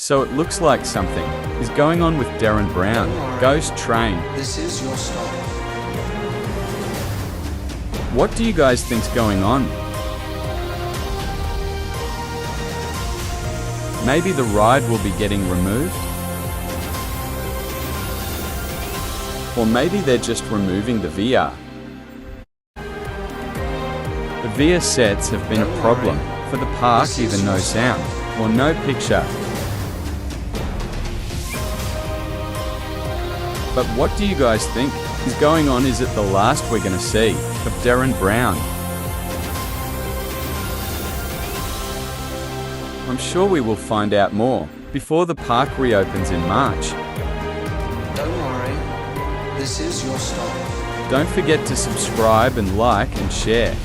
So it looks like something is going on with Derren Brown. Ghost train. This is your stop. What do you guys think's going on? Maybe the ride will be getting removed? Or maybe they're just removing the VR. The VR sets have been a problem for the park, either no sound or no picture. But what do you guys think is going on? Is it the last we're going to see of Derren Brown? I'm sure we will find out more before the park reopens in March. Don't worry, this is your stop. Don't forget to subscribe and like and share.